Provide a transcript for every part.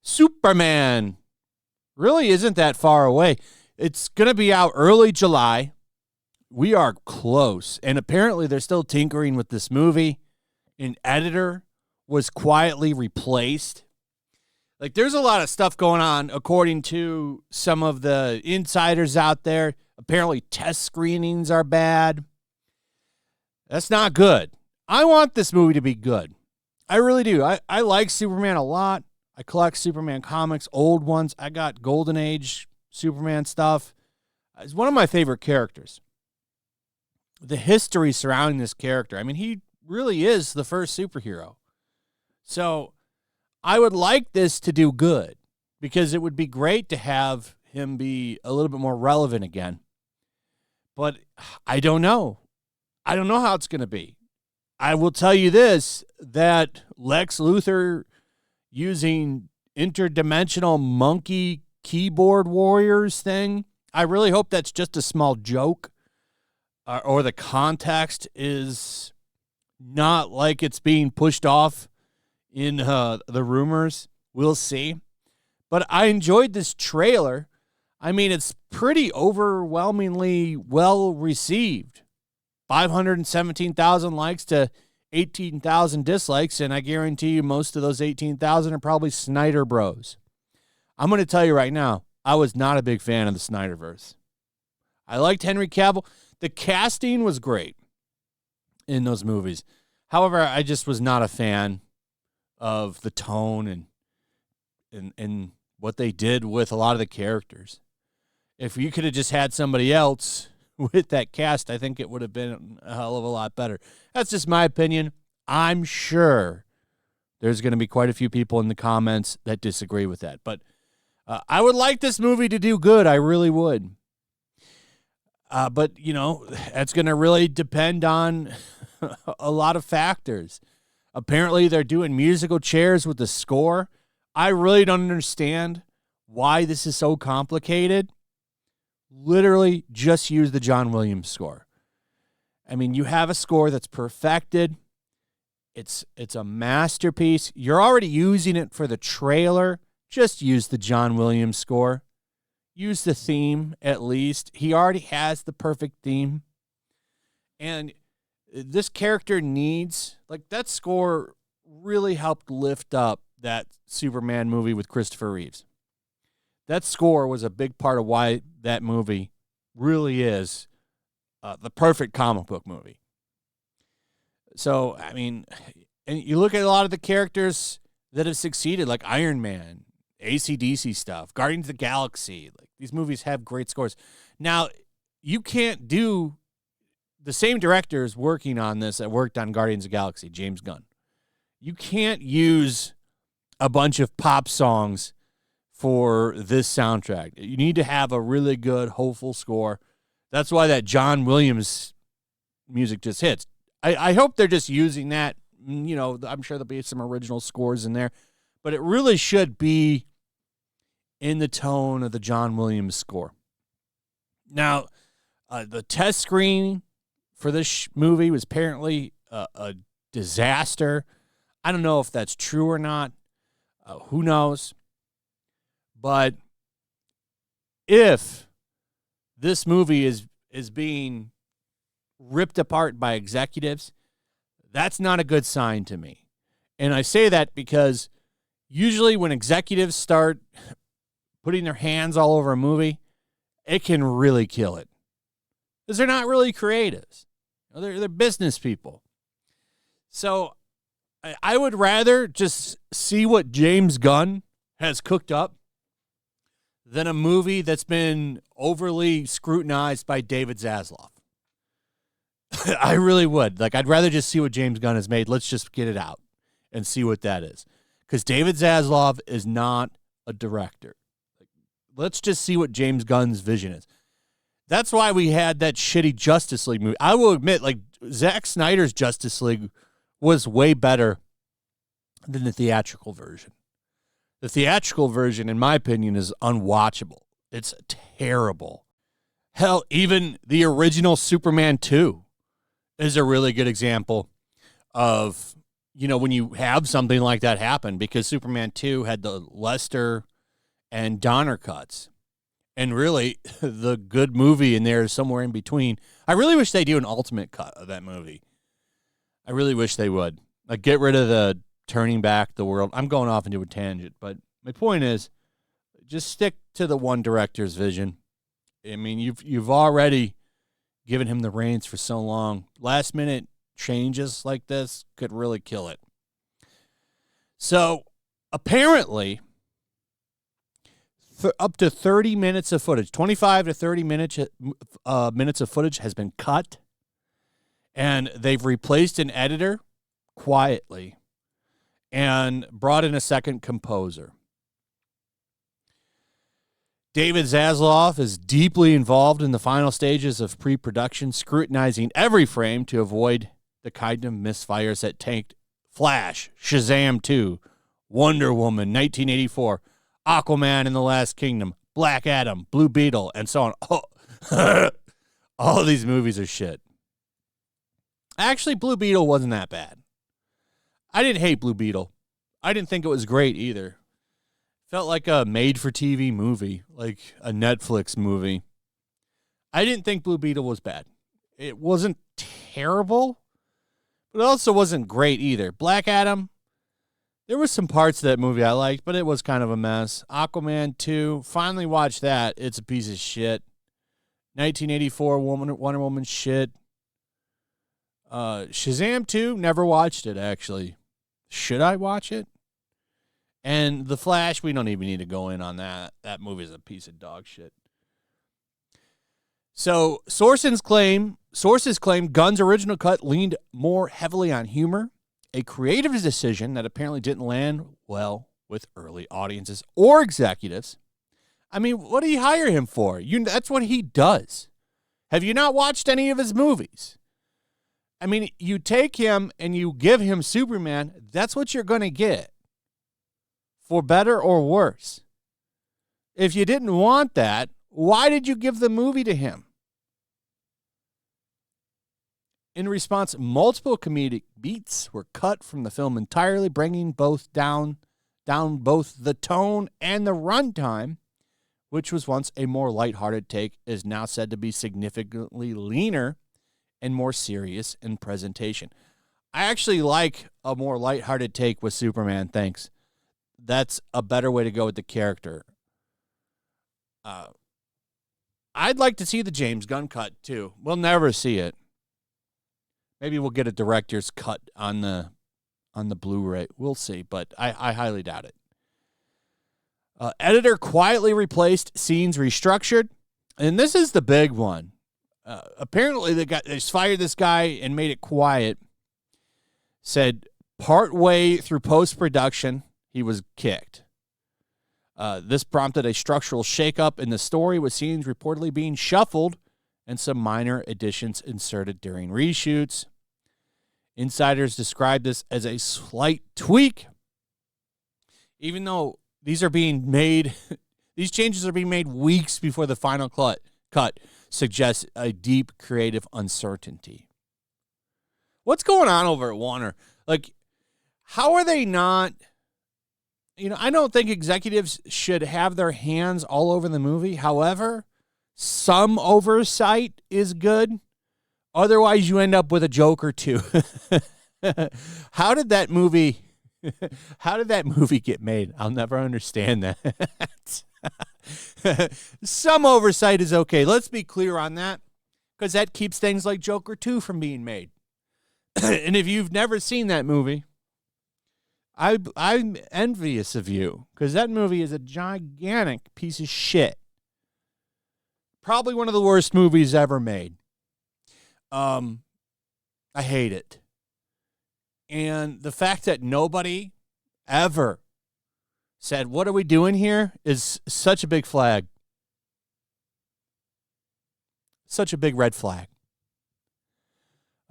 Superman really isn't that far away. It's going to be out early July. We are close. And apparently they're still tinkering with this movie. An editor was quietly replaced. Like, there's a lot of stuff going on, according to some of the insiders out there. Apparently test screenings are bad. That's not good. I want this movie to be good. I really do. I like Superman a lot. I collect Superman comics, old ones. I got Golden Age Superman stuff. It's one of my favorite characters. The history surrounding this character. I mean, he really is the first superhero. So I would like this to do good, because it would be great to have him be a little bit more relevant again. But I don't know. I don't know how it's going to be. I will tell you this, that Lex Luthor using interdimensional monkey keyboard warriors thing, I really hope that's just a small joke, or the context is not like it's being pushed off in the rumors. We'll see. But I enjoyed this trailer. I mean, it's pretty overwhelmingly well received. 517,000 likes to 18,000 dislikes, and I guarantee you most of those 18,000 are probably Snyder bros. I'm going to tell you right now, I was not a big fan of the Snyderverse. I liked Henry Cavill. The casting was great in those movies. However, I just was not a fan of the tone and what they did with a lot of the characters. If you could have just had somebody else with that cast, I think it would have been a hell of a lot better. That's just my opinion. I'm sure there's going to be quite a few people in the comments that disagree with that. But I would like this movie to do good. I really would. But, you know, that's going to really depend on a lot of factors. Apparently, they're doing musical chairs with the score. I really don't understand why this is so complicated. Literally, just use the John Williams score. I mean, you have a score that's perfected. It's a masterpiece. You're already using it for the trailer. Just use the John Williams score. Use the theme, at least. He already has the perfect theme. And this character needs, like, that score really helped lift up that Superman movie with Christopher Reeves. That score was a big part of why that movie really is the perfect comic book movie. So, I mean, and you look at a lot of the characters that have succeeded, like Iron Man, AC/DC stuff, Guardians of the Galaxy. Like, these movies have great scores. Now, you can't do the same directors working on this that worked on Guardians of the Galaxy, James Gunn. You can't use a bunch of pop songs for this soundtrack. You need to have a really good, hopeful score. That's why that John Williams music just hits. I hope they're just using that. You know, I'm sure there'll be some original scores in there, but it really should be in the tone of the John Williams score. Now, the test screening for this movie was apparently a disaster. I don't know if that's true or not. Who knows? But if this movie is being ripped apart by executives, that's not a good sign to me. And I say that because usually when executives start putting their hands all over a movie, it can really kill it. Because they're not really creatives. They're business people. So I would rather just see what James Gunn has cooked up than a movie that's been overly scrutinized by David Zaslav. I really would. Like, I'd rather just see what James Gunn has made. Let's just get it out and see what that is. Because David Zaslav is not a director. Let's just see what James Gunn's vision is. That's why we had that shitty Justice League movie. I will admit, like, Zack Snyder's Justice League was way better than the theatrical version. The theatrical version, in my opinion, is unwatchable. It's terrible. Hell, even the original Superman 2 is a really good example of, when you have something like that happen, because Superman 2 had the Lester and Donner cuts. And really, the good movie in there is somewhere in between. I really wish they do an ultimate cut of that movie. I really wish they would. Like, get rid of the turning back the world. I'm going off into a tangent, but my point is, just stick to the one director's vision. I mean, you've already given him the reins for so long. Last minute changes like this could really kill it. So, apparently, up to 30 minutes of footage, 25 to 30 minutes of footage has been cut, and they've replaced an editor quietly and brought in a second composer. David Zaslav is deeply involved in the final stages of pre-production, scrutinizing every frame to avoid the kind of misfires that tanked Flash, Shazam 2, Wonder Woman, 1984, Aquaman and the Last Kingdom, Black Adam, Blue Beetle, and so on. Oh, all of these movies are shit. Actually, Blue Beetle wasn't that bad. I didn't hate Blue Beetle. I didn't think it was great either. Felt like a made-for-TV movie, like a Netflix movie. I didn't think Blue Beetle was bad. It wasn't terrible, but it also wasn't great either. Black Adam, there was some parts of that movie I liked, but it was kind of a mess. Aquaman 2, finally watched that. It's a piece of shit. 1984 Wonder Woman shit. Shazam 2, never watched it, actually. Should I watch it? And The Flash, we don't even need to go in on that. That movie is a piece of dog shit. So, sources claim Gunn's original cut leaned more heavily on humor, a creative decision that apparently didn't land well with early audiences or executives. I mean, what do you hire him for? That's what he does. Have you not watched any of his movies? I mean, you take him and you give him Superman, that's what you're going to get. For better or worse. If you didn't want that, why did you give the movie to him? In response, multiple comedic beats were cut from the film entirely, bringing both down both the tone and the runtime, which was once a more lighthearted take, is now said to be significantly leaner and more serious in presentation. I actually like a more lighthearted take with Superman, thanks. That's a better way to go with the character. I'd like to see the James Gunn cut, too. We'll never see it. Maybe we'll get a director's cut on the Blu-ray. We'll see, but I highly doubt it. Editor quietly replaced, scenes restructured. And this is the big one. Apparently, they fired this guy and made it quiet. Said partway through post-production, he was kicked. This prompted a structural shakeup in the story, with scenes reportedly being shuffled and some minor additions inserted during reshoots. Insiders describe this as a slight tweak, even though these changes are being made weeks before the final cut suggests a deep creative uncertainty. What's going on over at Warner? Like, how are they not... I don't think executives should have their hands all over the movie. However, some oversight is good. Otherwise, you end up with a joke or two. How did that movie get made? I'll never understand that. Some oversight is okay. Let's be clear on that, because that keeps things like Joker 2 from being made. And if you've never seen that movie, I'm envious of you, because that movie is a gigantic piece of shit. Probably one of the worst movies ever made. I hate it. And the fact that nobody ever said, what are we doing here, is such a big flag. Such a big red flag.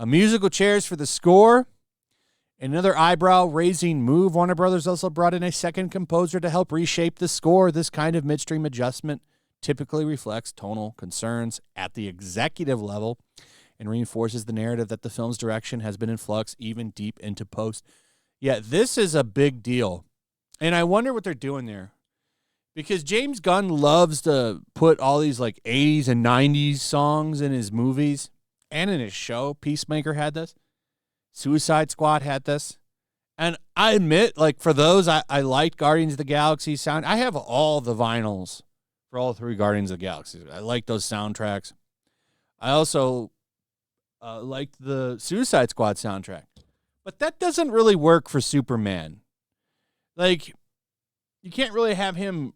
Musical chairs for the score. Another eyebrow-raising move. Warner Brothers also brought in a second composer to help reshape the score. This kind of midstream adjustment typically reflects tonal concerns at the executive level and reinforces the narrative that the film's direction has been in flux even deep into post. Yeah, this is a big deal. And I wonder what they're doing there. Because James Gunn loves to put all these like 80s and 90s songs in his movies and in his show. Peacemaker had this. Suicide Squad had this. And I admit, like, for those, I liked Guardians of the Galaxy sound. I have all the vinyls for all 3 Guardians of the Galaxy. I like those soundtracks. I also liked the Suicide Squad soundtrack. But that doesn't really work for Superman. Like, you can't really have him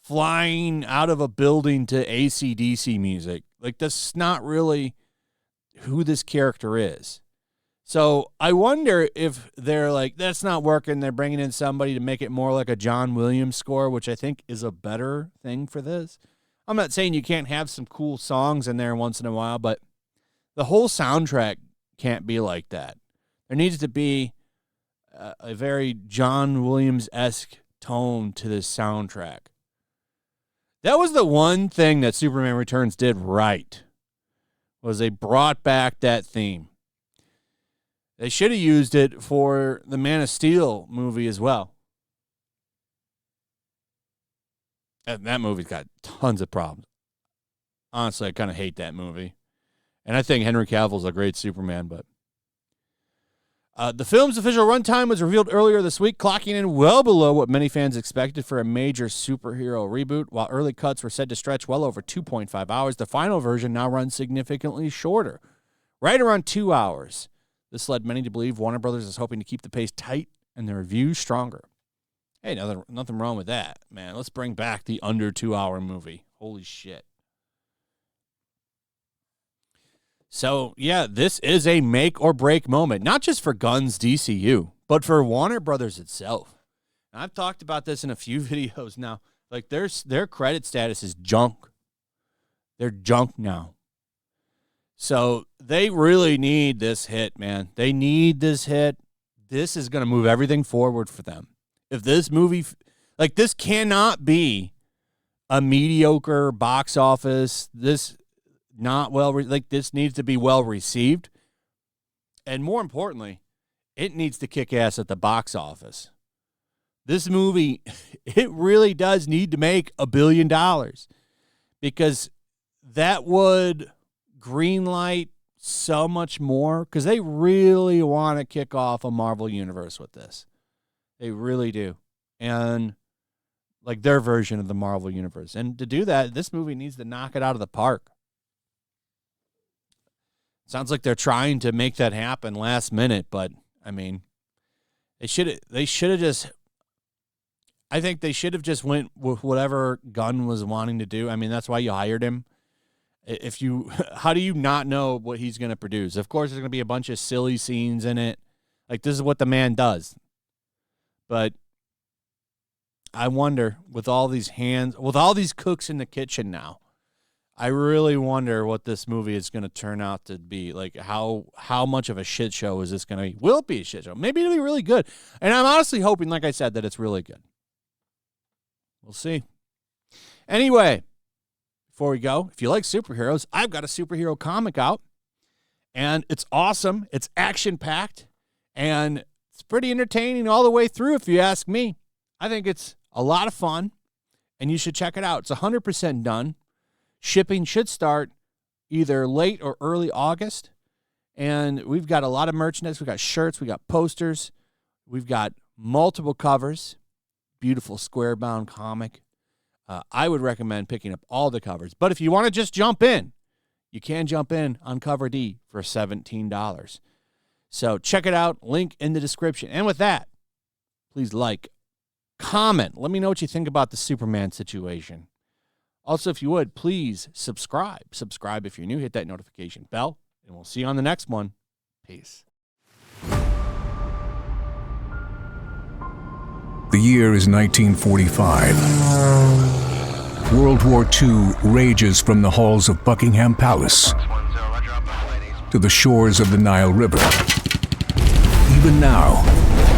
flying out of a building to AC/DC music. Like, that's not really who this character is. So I wonder if they're like, that's not working. They're bringing in somebody to make it more like a John Williams score, which I think is a better thing for this. I'm not saying you can't have some cool songs in there once in a while, but the whole soundtrack can't be like that. There needs to be a very John Williams-esque tone to this soundtrack. That was the one thing that Superman Returns did right, was they brought back that theme. They should have used it for the Man of Steel movie as well. And that movie's got tons of problems. Honestly, I kind of hate that movie. And I think Henry Cavill's a great Superman, but the film's official runtime was revealed earlier this week, clocking in well below what many fans expected for a major superhero reboot. While early cuts were said to stretch well over 2.5 hours, the final version now runs significantly shorter, right around 2 hours. This led many to believe Warner Brothers is hoping to keep the pace tight and the reviews stronger. Hey, nothing wrong with that, man. Let's bring back the under 2 hour movie. Holy shit. So, yeah, this is a make or break moment, not just for Gunn's DCU, but for Warner Brothers itself. And I've talked about this in a few videos now. Like, their credit status is junk. They're junk now. So they really need this hit, man. They need this hit. This is going to move everything forward for them. If this movie, like, this cannot be a mediocre box office. This this needs to be well received. And more importantly, it needs to kick ass at the box office. This movie, it really does need to make $1 billion, because that would greenlight so much more, because they really want to kick off a Marvel universe with this. They really do. And like their version of the Marvel universe. And to do that, this movie needs to knock it out of the park. Sounds like they're trying to make that happen last minute, but I mean, they should have just, I think they should have just went with whatever Gunn was wanting to do. I mean, that's why you hired him. How do you not know what he's going to produce? Of course, there's going to be a bunch of silly scenes in it. Like, this is what the man does. But I wonder, with all these cooks in the kitchen now, I really wonder what this movie is going to turn out to be. Like, how much of a shit show is this going to be? Will it be a shit show? Maybe it'll be really good. And I'm honestly hoping, like I said, that it's really good. We'll see. Anyway, before we go, if you like superheroes, I've got a superhero comic out, and it's awesome. It's action-packed, and it's pretty entertaining all the way through, if you ask me. I think it's a lot of fun, and you should check it out. It's 100% done. Shipping should start either late or early August, and we've got a lot of merchandise. We've got shirts. We've got posters. We've got multiple covers. Beautiful square-bound comic. I would recommend picking up all the covers. But if you want to just jump in, you can jump in on Cover D for $17. So check it out. Link in the description. And with that, please like, comment. Let me know what you think about the Superman situation. Also, if you would, please subscribe. Subscribe if you're new. Hit that notification bell. And we'll see you on the next one. Peace. The year is 1945. World War II rages from the halls of Buckingham Palace to the shores of the Nile River. Even now,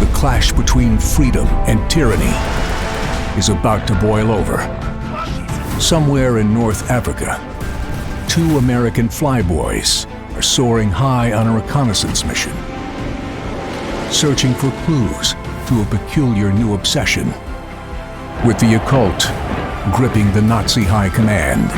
the clash between freedom and tyranny is about to boil over. Somewhere in North Africa, two American flyboys soaring high on a reconnaissance mission, searching for clues to a peculiar new obsession, with the occult gripping the Nazi high command.